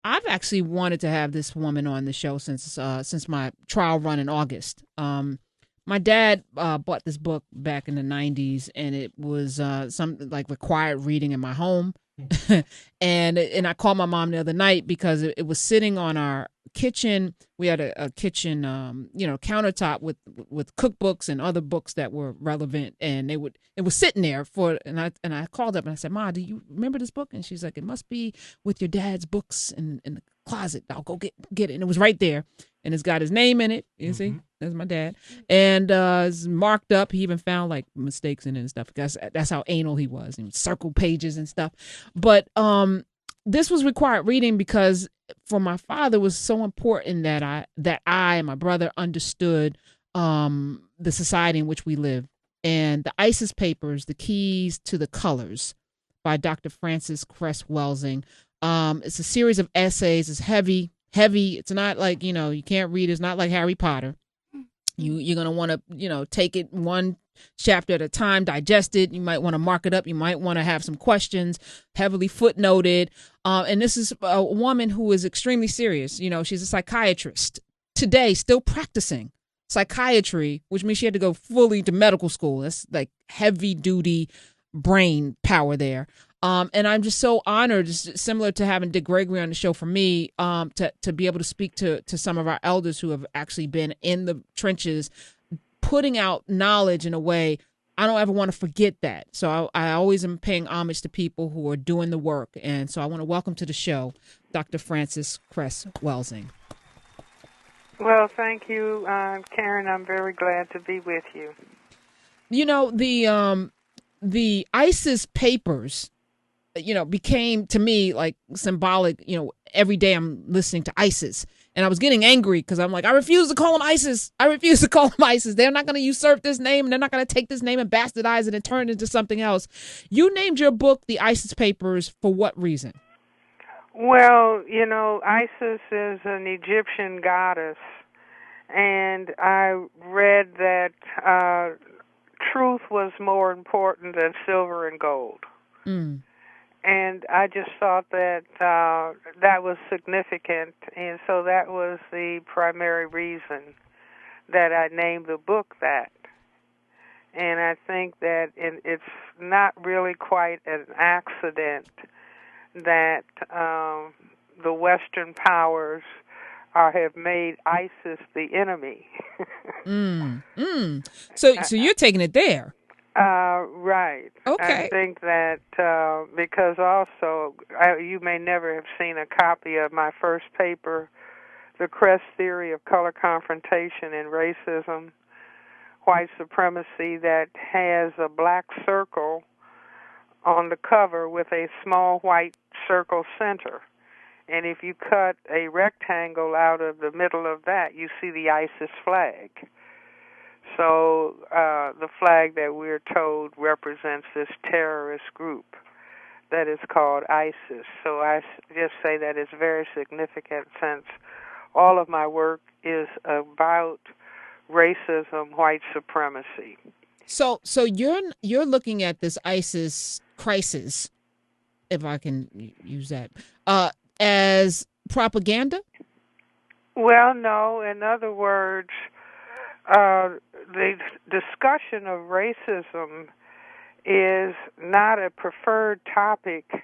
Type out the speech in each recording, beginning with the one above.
I've actually wanted to have this woman on the show since my trial run in August. My dad bought this book back in the 90s, and it was something like required reading in my home. and I called my mom the other night because it was sitting on our kitchen. We had a kitchen, countertop with cookbooks and other books that were relevant, and it was sitting there and I called up and I said, "Ma, do you remember this book?" And she's like, "It must be with your dad's books in the closet. I'll go get it." And it was right there, and it's got his name in it. You see, that's my dad, and it's marked up. He even found like mistakes in it and stuff. That's how anal he was, and circle pages and stuff. But this was required reading because for my father it was so important that I and my brother understood the society in which we live. And the ISIS Papers, The Keys to the Colors by Dr. Francis Cress Welsing. It's a series of essays. It's heavy. It's not like, you can't read. It's not like Harry Potter. You're going to want to, take it one chapter at a time, digest it. You might want to mark it up. You might want to have some questions, heavily footnoted. And this is a woman who is extremely serious. She's a psychiatrist today, still practicing psychiatry, which means she had to go fully to medical school. That's like heavy duty brain power there. And I'm just so honored, similar to having Dick Gregory on the show for me, to be able to speak to some of our elders who have actually been in the trenches, putting out knowledge in a way I don't ever want to forget that. So I always am paying homage to people who are doing the work. And so I want to welcome to the show Dr. Francis Cress Welsing. Well, thank you, Karen. I'm very glad to be with you. The ISIS Papers, became to me like symbolic. Every day I'm listening to ISIS. And I was getting angry because I'm like, I refuse to call them ISIS. They're not going to usurp this name, and they're not going to take this name and bastardize it and turn it into something else. You named your book The ISIS Papers for what reason? Well, ISIS is an Egyptian goddess, and I read that truth was more important than silver and gold. Mm. And I just thought that that was significant, and so that was the primary reason that I named the book that. And I think that it's not really quite an accident that the Western powers have made ISIS the enemy. So you're taking it there. Right. Okay. I think that because also you may never have seen a copy of my first paper, The Cress Theory of Color Confrontation and Racism, White Supremacy, that has a black circle on the cover with a small white circle center. And if you cut a rectangle out of the middle of that, you see the ISIS flag. So the flag that we're told represents this terrorist group that is called ISIS. So I just say that it's very significant since all of my work is about racism, white supremacy. So you're looking at this ISIS crisis, if I can use that, as propaganda? Well, no. In other words, the discussion of racism is not a preferred topic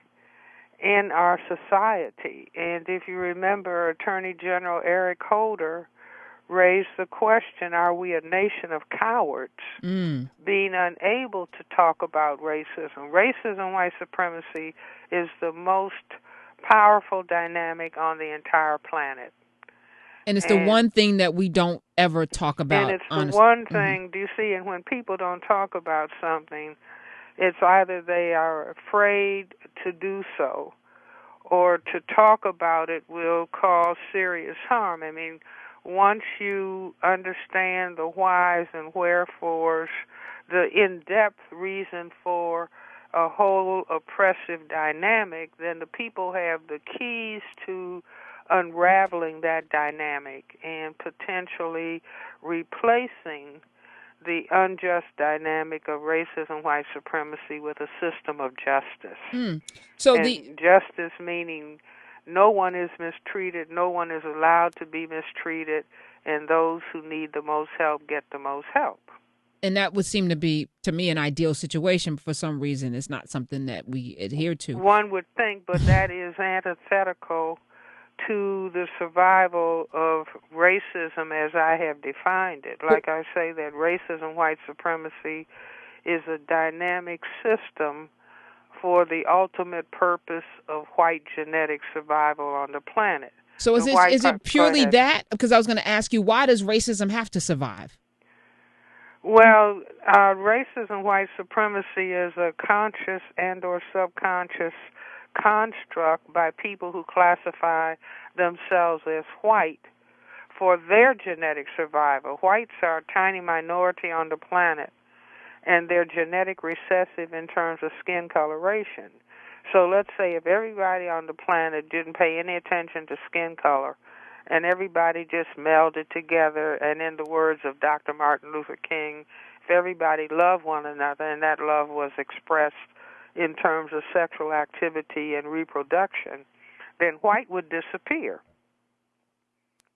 in our society. And if you remember, Attorney General Eric Holder raised the question, are we a nation of cowards, being unable to talk about racism? Racism, white supremacy is the most powerful dynamic on the entire planet. And it's the one thing that we don't ever talk about. And it's the one thing, do you see, and when people don't talk about something, it's either they are afraid to do so or to talk about it will cause serious harm. I mean, once you understand the whys and wherefores, the in-depth reason for a whole oppressive dynamic, then the people have the keys to unraveling that dynamic and potentially replacing the unjust dynamic of racism, white supremacy with a system of justice. So and justice meaning no one is mistreated, no one is allowed to be mistreated, and those who need the most help get the most help. And that would seem to be, to me, an ideal situation. For some reason, it's not something that we adhere to. One would think, but that is antithetical to the survival of racism as I have defined it. Like I say, that racism, white supremacy, is a dynamic system for the ultimate purpose of white genetic survival on the planet. So is it purely that? Because I was going to ask you, why does racism have to survive? Well, racism, white supremacy is a conscious and or subconscious construct by people who classify themselves as white for their genetic survival. Whites are a tiny minority on the planet, and they're genetic recessive in terms of skin coloration. So let's say if everybody on the planet didn't pay any attention to skin color, and everybody just melded together, and in the words of Dr. Martin Luther King, if everybody loved one another and that love was expressed in terms of sexual activity and reproduction, then white would disappear.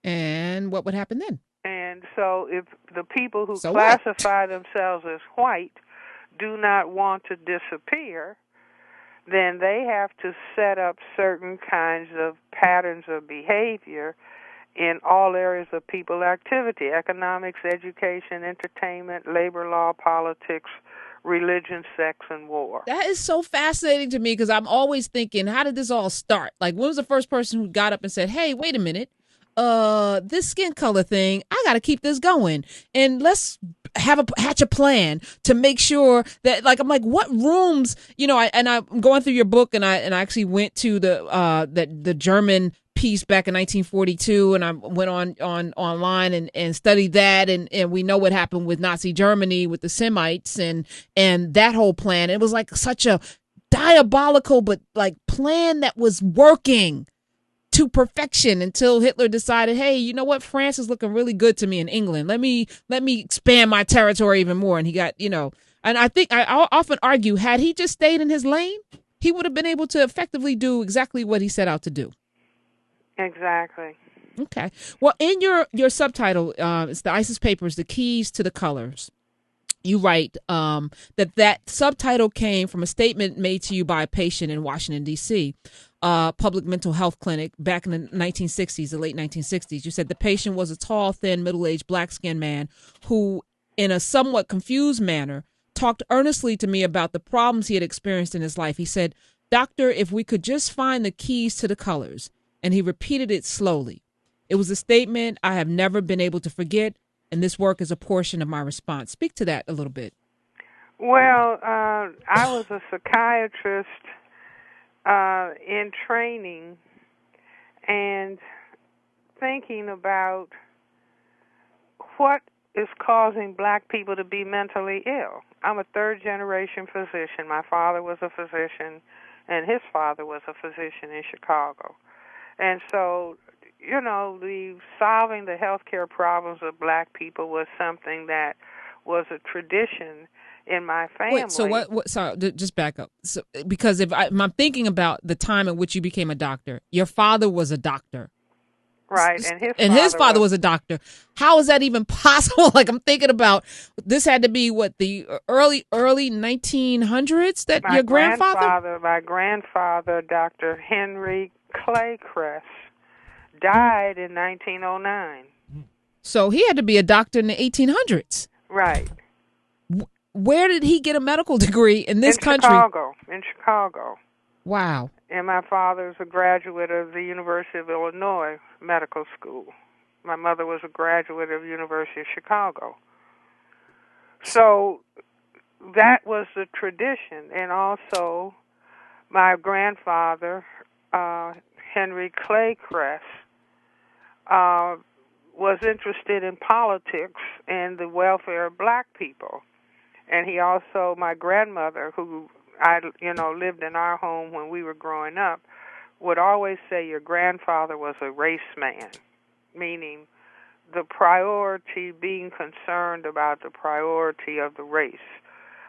And what would happen then? And so if the people who classify themselves as white do not want to disappear, then they have to set up certain kinds of patterns of behavior in all areas of people activity: economics, education, entertainment, labor law, politics, religion, sex, and war. That is so fascinating to me, because I'm always thinking, how did this all start? Like, when was the first person who got up and said, hey, wait a minute, this skin color thing, I got to keep this going, and let's hatch a plan to make sure that, like, I'm like, what rooms, I'm going through your book, and I actually went to the German piece back in 1942, and I went online and studied that, and we know what happened with Nazi Germany with the Semites and that whole plan. It was like such a diabolical but like plan that was working to perfection until Hitler decided, hey, you know what, France is looking really good to me in England. Let me expand my territory even more. And he got, and I think I often argue, had he just stayed in his lane, he would have been able to effectively do exactly what he set out to do. Exactly. Okay. Well, in your subtitle, it's the ISIS Papers, The Keys to the Colors. You write that subtitle came from a statement made to you by a patient in Washington, D.C., public mental health clinic back in the 1960s, the late 1960s. You said the patient was a tall, thin, middle-aged, black-skinned man who, in a somewhat confused manner, talked earnestly to me about the problems he had experienced in his life. He said, "Doctor, if we could just find the keys to the colors." And he repeated it slowly. It was a statement I have never been able to forget, and this work is a portion of my response. Speak to that a little bit. Well, I was a psychiatrist in training and thinking about what is causing black people to be mentally ill. I'm a third-generation physician. My father was a physician, and his father was a physician in Chicago. And so, solving the healthcare problems of black people was something that was a tradition in my family. Wait, so what sorry, just back up. So, because if I'm thinking about the time at which you became a doctor, your father was a doctor. Right, and his father was a doctor. How is that even possible? Like, I'm thinking about, this had to be the early 1900s that your grandfather? My grandfather, Dr. Henry Clay Cress, died in 1909. So he had to be a doctor in the 1800s. Right. Where did he get a medical degree in this country? In Chicago. Wow. And my father is a graduate of the University of Illinois Medical School. My mother was a graduate of the University of Chicago. So that was the tradition. And also my grandfather, Henry Clay Cress, was interested in politics and the welfare of black people. And he also, my grandmother, who lived in our home when we were growing up, would always say your grandfather was a race man, meaning the priority, being concerned about the priority of the race.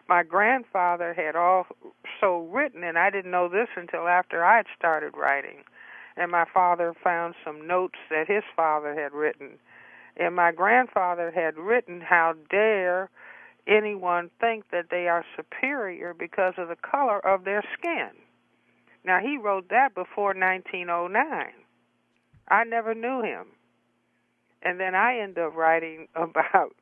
My grandfather had also written, and I didn't know this until after I had started writing, And my father found some notes that his father had written. And my grandfather had written, how dare anyone think that they are superior because of the color of their skin. Now, he wrote that before 1909. I never knew him. And then I ended up writing about